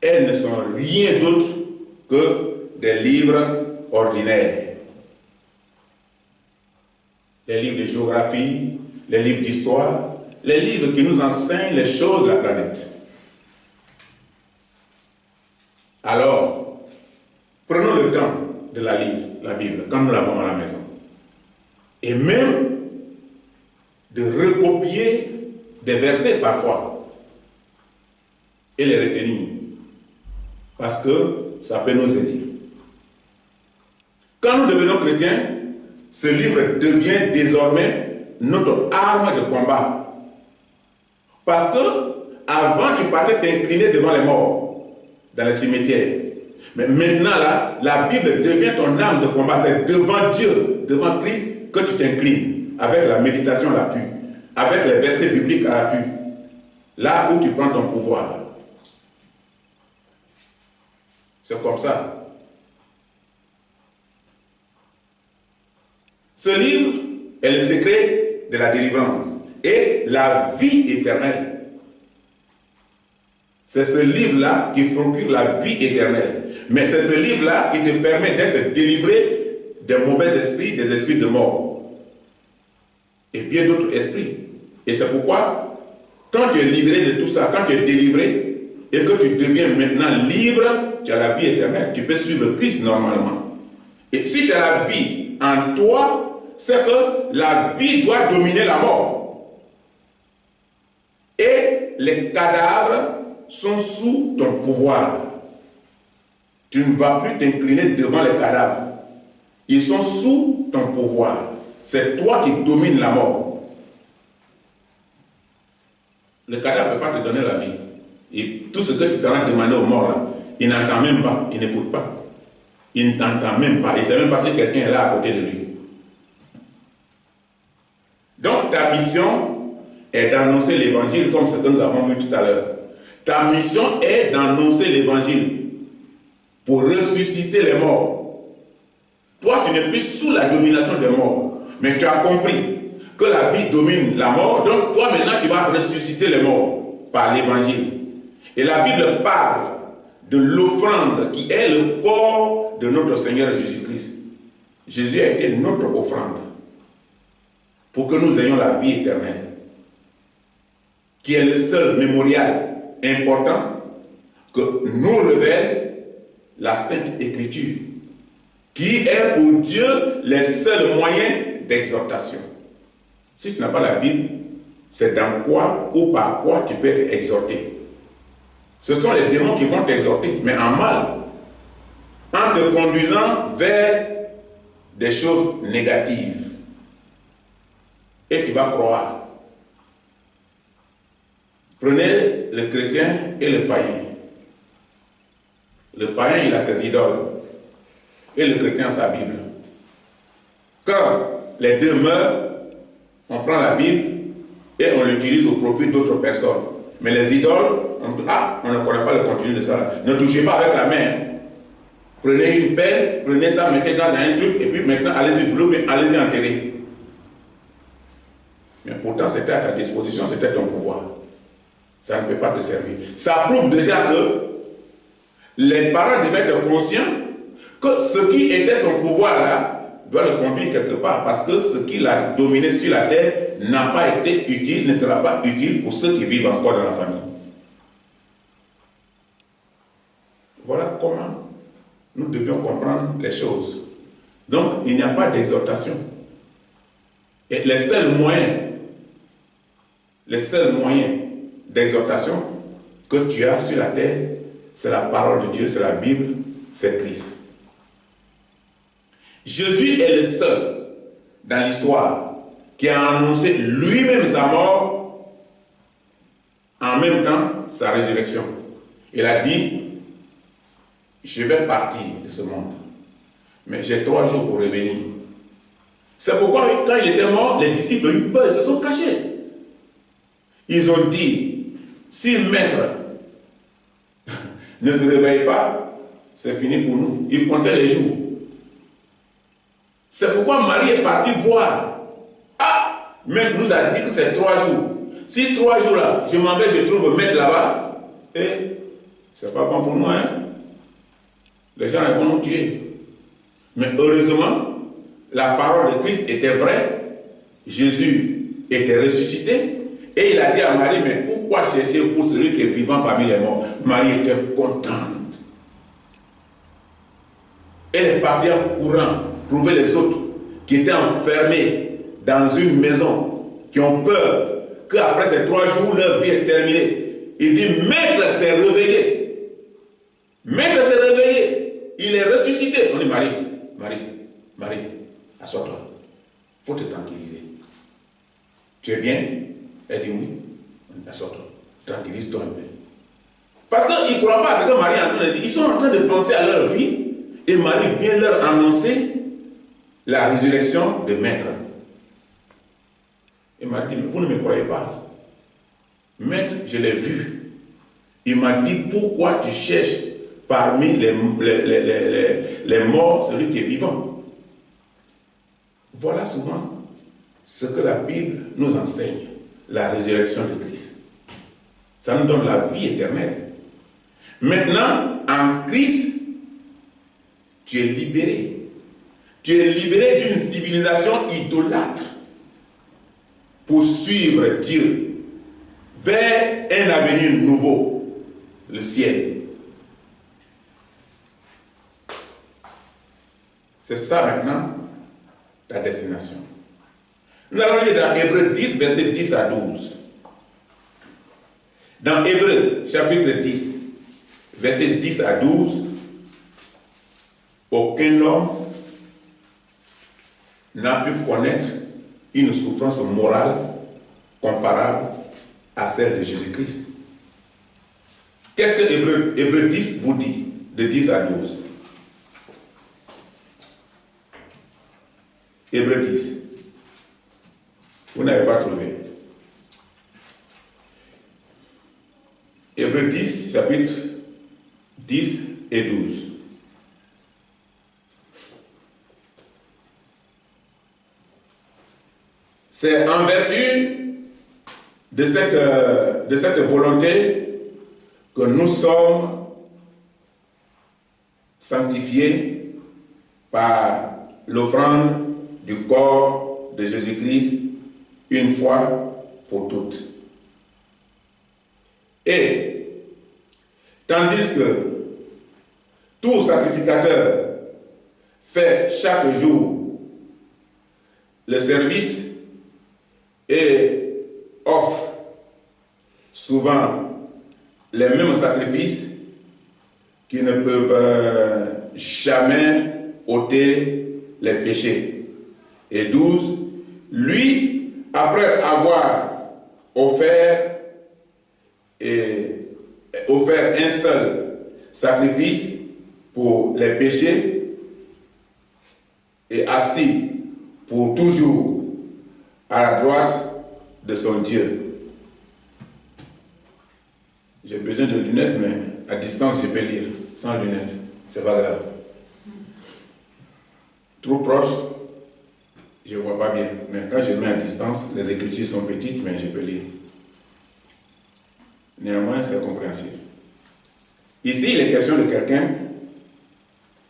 elles ne sont rien d'autre que des livres ordinaires. Les livres de géographie, les livres d'histoire, les livres qui nous enseignent les choses de la planète. Alors, prenons le temps de la lire, la Bible, quand nous l'avons à la maison. Et même de recopier des versets parfois et les retenir. Parce que ça peut nous aider. Quand nous devenons chrétiens, ce livre devient désormais notre arme de combat. Parce que avant, tu partais t'incliner devant les morts, dans les cimetières. Mais maintenant, là, la Bible devient ton arme de combat. C'est devant Dieu, devant Christ, que tu t'inclines, avec la méditation à l'appui, avec les versets bibliques à l'appui. Là où tu prends ton pouvoir. C'est comme ça. Ce livre est le secret de la délivrance et la vie éternelle. C'est ce livre-là qui procure la vie éternelle. Mais c'est ce livre-là qui te permet d'être délivré des mauvais esprits, des esprits de mort. Et bien d'autres esprits. Et c'est pourquoi, quand tu es libéré de tout ça, quand tu es délivré, et que tu deviens maintenant libre, tu as la vie éternelle. Tu peux suivre Christ normalement. Et si tu as la vie en toi, c'est que la vie doit dominer la mort. Et les cadavres sont sous ton pouvoir. Tu ne vas plus t'incliner devant les cadavres. Ils sont sous ton pouvoir. C'est toi qui domines la mort. Le cadavre ne peut pas te donner la vie. Et tout ce que tu t'en as demandé aux morts là, il n'entend même pas, il n'écoute pas. Il ne t'entend même pas, il ne sait même pas si quelqu'un est là à côté de lui. Donc ta mission est d'annoncer l'évangile comme ce que nous avons vu tout à l'heure. Ta mission est d'annoncer l'évangile pour ressusciter les morts. Toi, tu n'es plus sous la domination des morts, mais tu as compris que la vie domine la mort, donc toi maintenant tu vas ressusciter les morts par l'évangile. Et la Bible parle de l'offrande qui est le corps de notre Seigneur Jésus-Christ. Jésus a été notre offrande pour que nous ayons la vie éternelle, qui est le seul mémorial important que nous révèle la Sainte Écriture. qui est pour Dieu les seuls moyens d'exhortation. Si tu n'as pas la Bible, c'est dans quoi ou par quoi tu peux être exhorté. Ce sont les démons qui vont t'exhorter, mais en mal, en te conduisant vers des choses négatives. Et tu vas croire. Prenez le chrétien et le païen. Le païen, il a ses idoles. Et le chrétien a sa Bible. Quand les deux meurent, on prend la Bible et on l'utilise au profit d'autres personnes. Mais les idoles, on ne connaît pas le contenu de ça. Ne touchez pas avec la main. Prenez une pelle, prenez ça, mettez dans un truc, et puis maintenant, allez-y brûler, allez-y enterrer. Mais pourtant, c'était à ta disposition, c'était ton pouvoir. Ça ne peut pas te servir. Ça prouve déjà que les parents devaient être conscients que ce qui était son pouvoir là doit le conduire quelque part, parce que ce qu'il a dominé sur la terre n'a pas été utile, ne sera pas utile pour ceux qui vivent encore dans la famille. Voilà comment nous devions comprendre les choses. Donc, il n'y a pas d'exhortation. Et les seuls moyens d'exhortation que tu as sur la terre, c'est la parole de Dieu, c'est la Bible, c'est Christ. Jésus est le seul dans l'histoire qui a annoncé lui-même sa mort, en même temps sa résurrection. Il a dit, je vais partir de ce monde, mais j'ai 3 jours pour revenir. C'est pourquoi quand il était mort, les disciples ont eu peur, ils se sont cachés. Ils ont dit, si le maître ne se réveille pas, c'est fini pour nous. Ils comptaient les jours. C'est pourquoi Marie est partie voir. Ah, maître nous a dit que c'est 3 jours. Si 3 jours là, je m'en vais, je trouve maître là-bas, et c'est pas bon pour nous, hein. Les gens vont nous tuer. Mais heureusement, la parole de Christ était vraie. Jésus était ressuscité. Et il a dit à Marie, mais pourquoi cherchez-vous celui qui est vivant parmi les morts? Marie était contente. Elle est partie en courant, trouver les autres qui étaient enfermés dans une maison, qui ont peur qu'après ces 3 jours, leur vie est terminée. Il dit, maître s'est réveillé. Maître s'est réveillé. Il est ressuscité. On dit, Marie, assois-toi. Il faut te tranquilliser. Tu es bien? Elle dit oui. Assois-toi. Tranquillise-toi un peu. Parce qu'ils ne croient pas à ce que Marie est en train de dire. Ils sont en train de penser à leur vie. Et Marie vient leur annoncer la résurrection de Maître. Et Marie dit, mais vous ne me croyez pas. Maître, je l'ai vu. Il m'a dit, pourquoi tu cherches parmi les morts celui qui est vivant? Voilà souvent ce que la Bible nous enseigne, la résurrection de Christ. Ça nous donne la vie éternelle. Maintenant, en Christ, tu es libéré. Tu es libéré d'une civilisation idolâtre pour suivre Dieu vers un avenir nouveau, le ciel. C'est ça maintenant ta destination. Nous allons lire dans Hébreux 10, verset 10 à 12. Dans Hébreux, chapitre 10, verset 10 à 12, aucun homme n'a pu connaître une souffrance morale comparable à celle de Jésus-Christ. Qu'est-ce que Hébreux 10 vous dit, de 10 à 12? Hébreux 10. Vous n'avez pas trouvé. Hébreux 10, chapitre 10 et 12. C'est en vertu de cette volonté que nous sommes sanctifiés par l'offrande du corps de Jésus-Christ une fois pour toutes. Et tandis que tout sacrificateur fait chaque jour le service et offre souvent les mêmes sacrifices qui ne peuvent jamais ôter les péchés. Et 12, lui, après avoir offert un seul sacrifice pour les péchés, est assis pour toujours à la droite de son Dieu. J'ai besoin de lunettes, mais à distance, je peux lire. Sans lunettes, c'est pas grave. Trop proche, je ne vois pas bien. Mais quand je mets à distance, les écritures sont petites, mais je peux lire. Néanmoins, c'est compréhensible. Ici, il est question de quelqu'un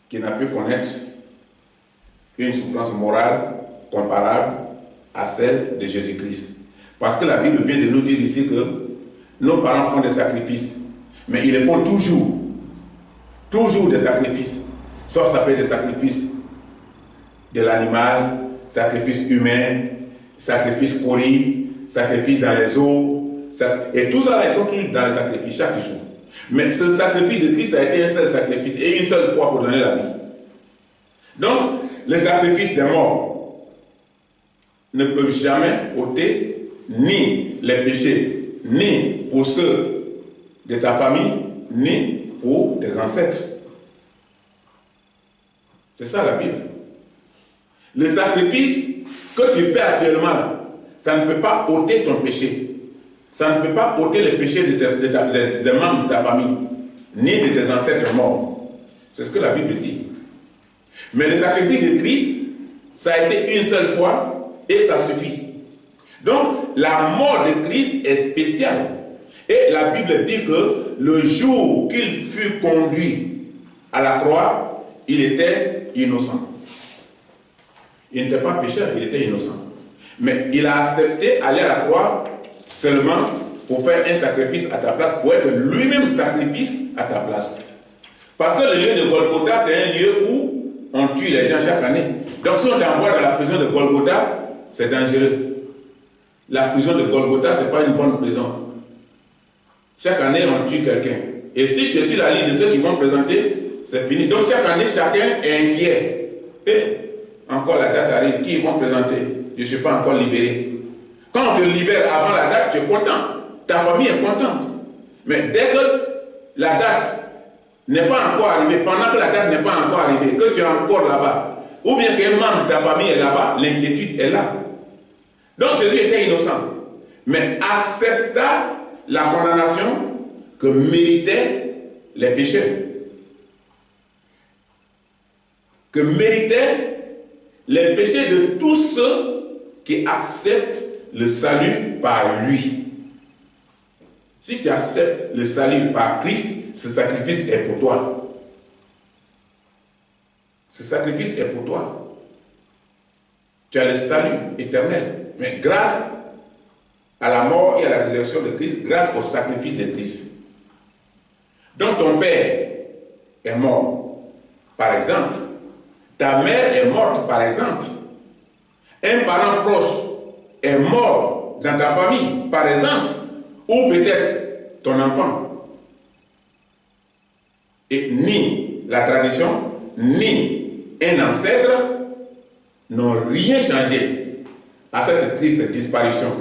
qui n'a pu connaître une souffrance morale comparable à celle de Jésus-Christ. Parce que la Bible vient de nous dire ici que nos parents font des sacrifices, mais ils les font toujours. Toujours des sacrifices. Soit ça peut être des sacrifices de l'animal, sacrifices humains, sacrifices pourris, sacrifices dans les eaux. Et tout ça, ils sont toujours dans les sacrifices chaque jour. Mais ce sacrifice de Christ a été un seul sacrifice et une seule fois pour donner la vie. Donc, les sacrifices des morts ne peuvent jamais ôter ni les péchés, ni pour ceux de ta famille, ni pour tes ancêtres. C'est ça la Bible. Le sacrifice que tu fais actuellement, ça ne peut pas ôter ton péché. Ça ne peut pas ôter les péchés des membres de ta famille, ni de tes ancêtres morts. C'est ce que la Bible dit. Mais le sacrifice de Christ, ça a été une seule fois et ça suffit. Donc, la mort de Christ est spéciale. Et la Bible dit que le jour qu'il fut conduit à la croix, il était innocent. Il n'était pas pécheur, il était innocent. Mais il a accepté aller à la croix seulement pour faire un sacrifice à ta place, pour être lui-même sacrifice à ta place. Parce que le lieu de Golgotha, c'est un lieu où on tue les gens chaque année. Donc si on t'envoie dans la prison de Golgotha, c'est dangereux. La prison de Golgotha, ce n'est pas une bonne prison. Chaque année, on tue quelqu'un. Et si tu es sur la liste de ceux qui vont présenter, c'est fini. Donc chaque année, chacun est inquiet. Et encore la date arrive, qui vont présenter? Je ne suis pas encore libéré. Quand on te libère avant la date, tu es content. Ta famille est contente. Mais dès que la date n'est pas encore arrivée, pendant que la date n'est pas encore arrivée, que tu es encore là-bas, ou bien qu'un membre de ta famille est là-bas, l'inquiétude est là. Donc Jésus était innocent, mais accepta la condamnation que méritaient les pécheurs. Que méritaient les péchés de tous ceux qui acceptent le salut par lui. Si tu acceptes le salut par Christ, ce sacrifice est pour toi. Ce sacrifice est pour toi. Tu as le salut éternel. Mais grâce à la mort et à la résurrection de Christ, grâce au sacrifice de Christ. Donc ton père est mort, par exemple. Ta mère est morte, par exemple. Un parent proche est mort dans ta famille, par exemple. Ou peut-être ton enfant. Et ni la tradition, ni un ancêtre n'ont rien changé à cette triste disparition.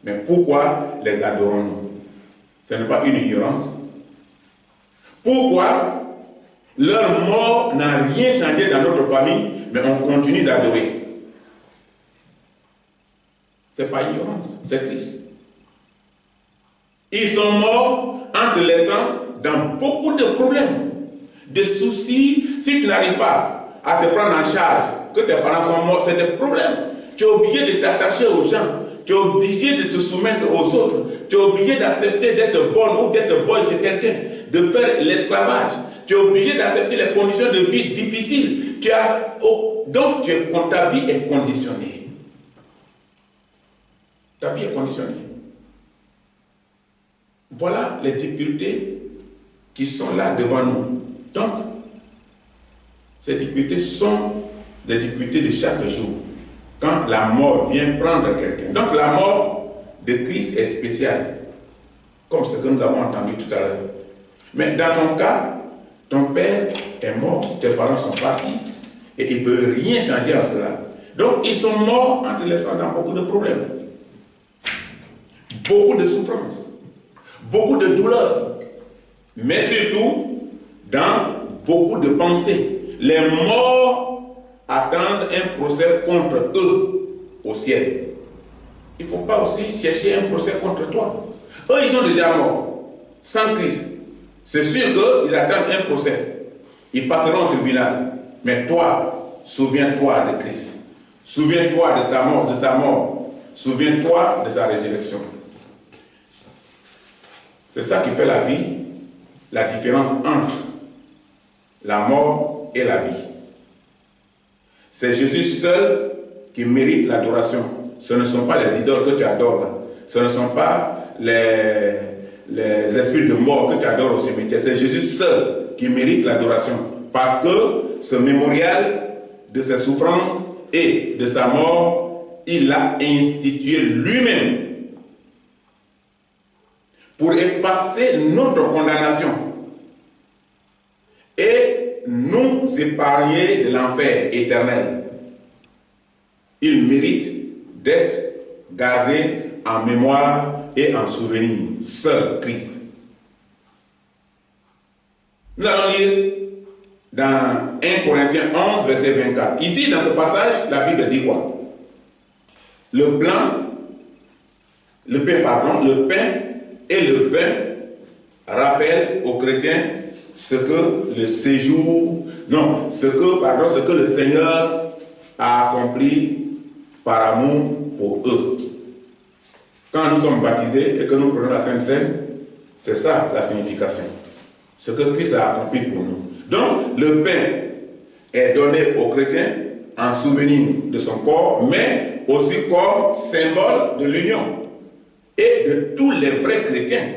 Mais pourquoi les adorons-nous? Ce n'est pas une ignorance. Pourquoi leur mort n'a rien changé dans notre famille, mais on continue d'adorer? Ce n'est pas ignorance, c'est triste. Ils sont morts en te laissant dans beaucoup de problèmes, de soucis. Si tu n'arrives pas à te prendre en charge, que tes parents sont morts, c'est des problèmes. Tu es obligé de t'attacher aux gens. Tu es obligé de te soumettre aux autres. Tu es obligé d'accepter d'être bonne ou d'être bon chez quelqu'un, de faire l'esclavage. Tu es obligé d'accepter les conditions de vie difficiles. Donc ta vie est conditionnée. Ta vie est conditionnée. Voilà les difficultés qui sont là devant nous. Donc, Ces difficultés sont des difficultés de chaque jour. Quand la mort vient prendre quelqu'un. Donc la mort de Christ est spéciale. Comme ce que nous avons entendu tout à l'heure. Mais dans ton cas, ton père est mort, tes parents sont partis, et il ne peut rien changer en cela. Donc ils sont morts en te laissant dans beaucoup de problèmes. Beaucoup de souffrances. Beaucoup de douleurs. Mais surtout, dans beaucoup de pensées. Les morts attendent un procès contre eux au ciel. Il ne faut pas aussi chercher un procès contre toi. Eux, ils sont déjà morts, sans Christ. C'est sûr qu'ils attendent un procès. Ils passeront au tribunal. Mais toi, souviens-toi de Christ. Souviens-toi de sa mort, de sa mort. Souviens-toi de sa résurrection. C'est ça qui fait la vie, la différence entre la mort et la vie. C'est Jésus seul qui mérite l'adoration. Ce ne sont pas les idoles que tu adores. Ce ne sont pas les esprits de mort que tu adores au cimetière. C'est Jésus seul qui mérite l'adoration. Parce que ce mémorial de ses souffrances et de sa mort, il l'a institué lui-même pour effacer notre condamnation et nous épargner de l'enfer éternel. Il mérite d'être gardé en mémoire et en souvenir. Seul Christ. Nous allons lire dans 1 Corinthiens 11, verset 24. Ici, dans ce passage, la Bible dit quoi? Le pain et le vin rappellent aux chrétiens ce que le Seigneur a accompli par amour pour eux. Quand nous sommes baptisés et que nous prenons la Sainte Seine, c'est ça la signification. Ce que Christ a accompli pour nous. Donc, le pain est donné aux chrétiens en souvenir de son corps, mais aussi comme symbole de l'union et de tous les vrais chrétiens.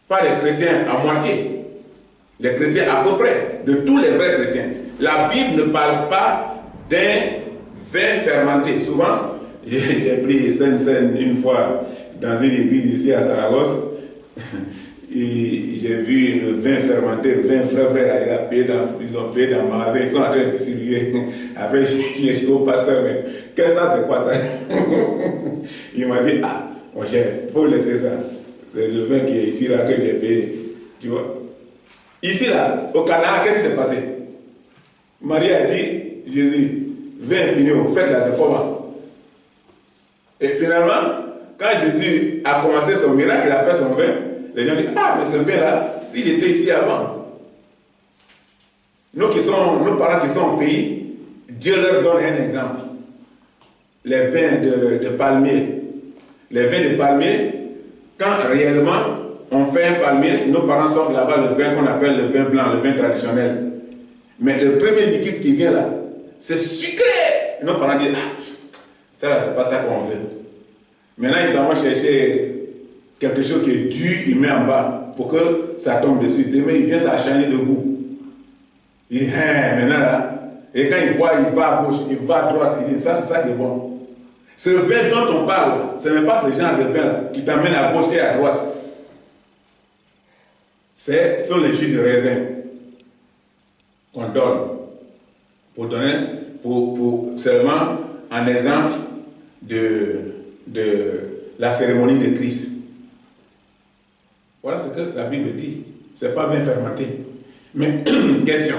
Pas les chrétiens à moitié, les chrétiens à peu près, de tous les vrais chrétiens. La Bible ne parle pas d'un vin fermenté. Souvent, j'ai pris Sainte-Seine une fois dans une église ici à Saragosse. Et j'ai vu le vin fermenté, le vin frère, ils ont payé dans le magasin, ils sont en train de distribuer. Après, j'ai dit au pasteur, mais qu'est-ce que c'est quoi ça? Il m'a dit, ah, mon cher, il faut laisser ça. C'est le vin qui est ici, là, que j'ai payé. Tu vois? Ici, là, au Canada, qu'est-ce qui s'est passé? Marie a dit, Jésus, vin fini, faites-la, c'est comment? Et finalement, quand Jésus a commencé son miracle, il a fait son vin, les gens disent, ah, mais ce vin-là, s'il était ici avant. Nos parents qui sont au pays, Dieu leur donne un exemple. Les vins de palmier. Les vins de palmier, quand réellement on fait un palmier, nos parents sortent là-bas le vin qu'on appelle le vin blanc, le vin traditionnel. Mais le premier liquide qui vient là, c'est sucré. Et nos parents disent, ah, ça là, c'est pas ça qu'on veut. Maintenant, ils vont chercher quelque chose qui est dur, il met en bas pour que ça tombe dessus. Demain, il vient, ça a changé de goût. Il dit, maintenant là, et quand il boit, il va à gauche, il va à droite, il dit, ça c'est ça qui est bon. Ce vin dont on parle, ce n'est pas ce genre de vin qui t'amène à gauche et à droite. Ce sont les jus de raisin qu'on donne pour seulement un exemple de la cérémonie de Christ. Voilà ce que la Bible dit. Ce n'est pas vin fermenté. Mais, question.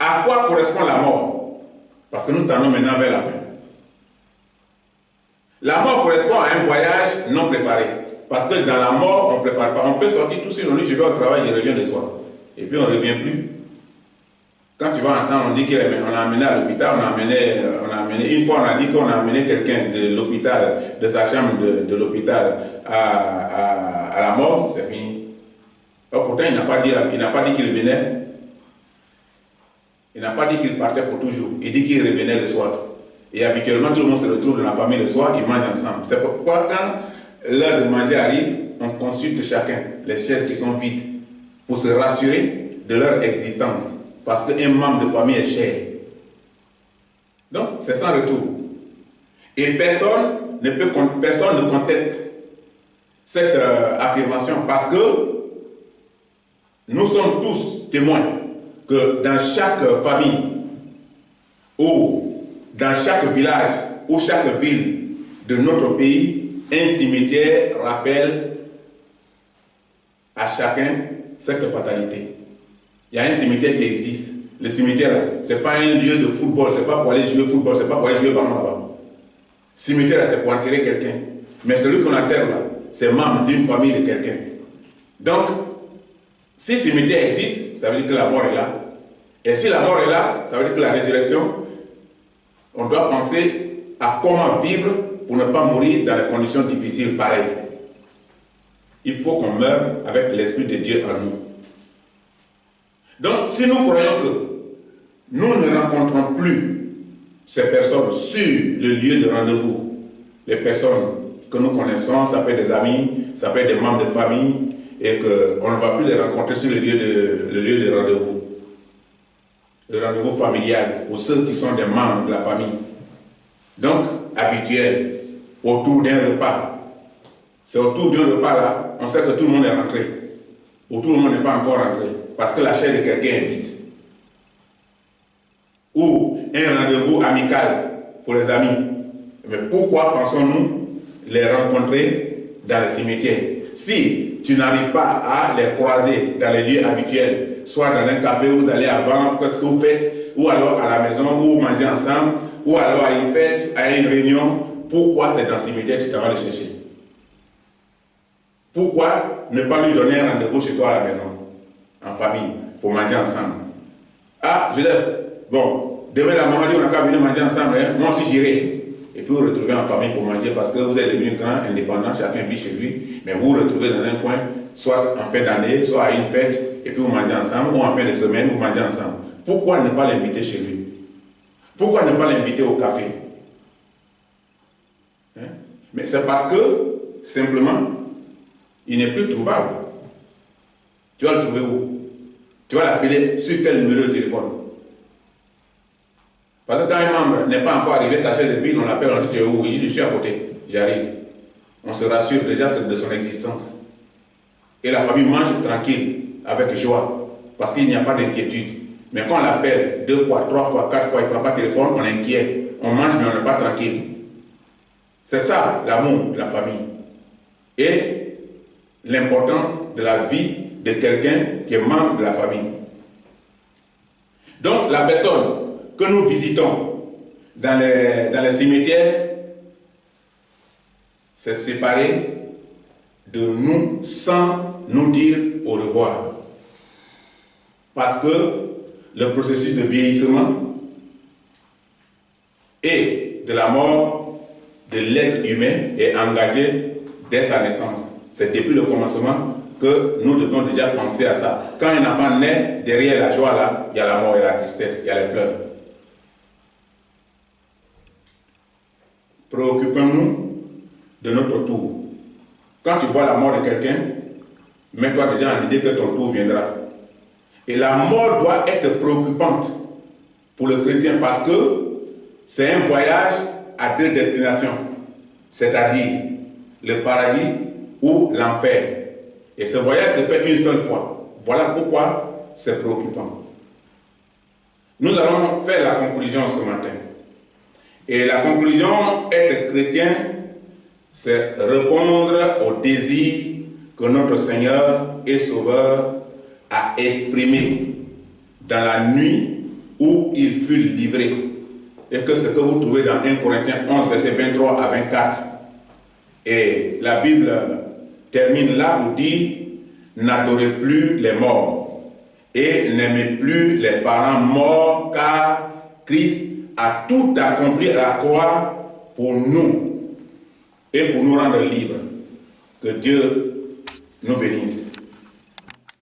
À quoi correspond la mort? Parce que nous tendons maintenant vers la fin. La mort correspond à un voyage non préparé. Parce que dans la mort, on ne prépare pas. On peut sortir tout seul, on dit je vais au travail, je reviens le soir. Et puis on ne revient plus. Quand tu vas entendre, on dit qu'on a amené à l'hôpital, on a amené, une fois on a dit qu'on a amené quelqu'un de l'hôpital, de sa chambre de l'hôpital à la mort, c'est fini. Alors, pourtant, il n'a pas dit qu'il venait. Il n'a pas dit qu'il partait pour toujours. Il dit qu'il revenait le soir. Et habituellement, tout le monde se retrouve dans la famille le soir, ils mangent ensemble. C'est pourquoi quand l'heure de manger arrive, on consulte chacun les chaises qui sont vides pour se rassurer de leur existence. parce qu'un membre de famille est cher. Donc, c'est sans retour. Et personne ne conteste cette affirmation parce que nous sommes tous témoins que dans chaque famille ou dans chaque village ou chaque ville de notre pays, un cimetière rappelle à chacun cette fatalité. Il y a un cimetière qui existe. Le cimetière, ce n'est pas un lieu de football, ce n'est pas pour aller jouer au football, ce n'est pas pour aller jouer au ballon là-bas. Cimetière, c'est pour enterrer quelqu'un. Mais celui qu'on enterre là, c'est membre d'une famille de quelqu'un. Donc, si le cimetière existe, ça veut dire que la mort est là. Et si la mort est là, ça veut dire que la résurrection, on doit penser à comment vivre pour ne pas mourir dans des conditions difficiles pareilles. Il faut qu'on meure avec l'Esprit de Dieu en nous. Donc, si nous croyons que nous ne rencontrons plus ces personnes sur le lieu de rendez-vous, les personnes que nous connaissons, ça peut être des amis, ça peut être des membres de famille, et qu'on ne va plus les rencontrer sur le lieu de rendez-vous. Le rendez-vous familial, pour ceux qui sont des membres de la famille. Donc, habituel, autour d'un repas. C'est autour d'un repas là, on sait que tout le monde est rentré. Ou tout le monde n'est pas encore rentré, parce que la chair de quelqu'un invite. Ou un rendez-vous amical pour les amis. Mais pourquoi pensons-nous les rencontrer dans le cimetière? Si tu n'arrives pas à les croiser dans les lieux habituels, soit dans un café où vous allez avant, qu'est-ce que vous faites, ou alors à la maison où vous mangez ensemble, ou alors à une fête, à une réunion, pourquoi c'est dans le cimetière que tu t'en vas le chercher? Pourquoi ne pas lui donner un rendez-vous chez toi à la maison, en famille, pour manger ensemble? Ah, Joseph, bon, demain la maman dit on n'a qu'à venir manger ensemble, hein? Moi aussi j'irai. Et puis vous vous retrouvez en famille pour manger parce que vous êtes devenu grand, indépendant, chacun vit chez lui, mais vous vous retrouvez dans un coin, soit en fin d'année, soit à une fête, et puis vous mangez ensemble, ou en fin de semaine, vous mangez ensemble. Pourquoi ne pas l'inviter chez lui? Pourquoi ne pas l'inviter au café? Hein? Mais c'est parce que, simplement, il n'est plus trouvable. Tu vas le trouver où? Tu vas l'appeler sur quel numéro de téléphone? Parce que quand un membre n'est pas encore arrivé, sa chaise de ville, on l'appelle, on dit tu es où? Il dit je suis à côté, j'arrive. On se rassure déjà de son existence. Et la famille mange tranquille, avec joie, parce qu'il n'y a pas d'inquiétude. Mais quand on l'appelle 2 fois, 3 fois, 4 fois, il ne prend pas le téléphone, on est inquiet. On mange mais on n'est pas tranquille. C'est ça l'amour de la famille. Et l'importance de la vie de quelqu'un qui est membre de la famille. Donc la personne que nous visitons dans les cimetières s'est séparée de nous sans nous dire au revoir. Parce que le processus de vieillissement et de la mort de l'être humain est engagé dès sa naissance. C'est depuis le commencement que nous devons déjà penser à ça. Quand un enfant naît, derrière la joie là, il y a la mort et la tristesse, il y a les pleurs. Préoccupons-nous de notre tour. Quand tu vois la mort de quelqu'un, mets-toi déjà en idée que ton tour viendra. Et la mort doit être préoccupante pour le chrétien parce que c'est un voyage à 2 destinations, c'est-à-dire le paradis ou l'enfer. Et ce voyage se fait une seule fois. Voilà pourquoi c'est préoccupant. Nous allons faire la conclusion ce matin. Et la conclusion, être chrétien, c'est répondre au désir que notre Seigneur et Sauveur a exprimé dans la nuit où il fut livré. Et que ce que vous trouvez dans 1 Corinthiens 11, versets 23 à 24. Et la Bible termine là pour dire « N'adorez plus les morts et n'aimez plus les parents morts, car Christ a tout accompli à la croix pour nous et pour nous rendre libres. » Que Dieu nous bénisse.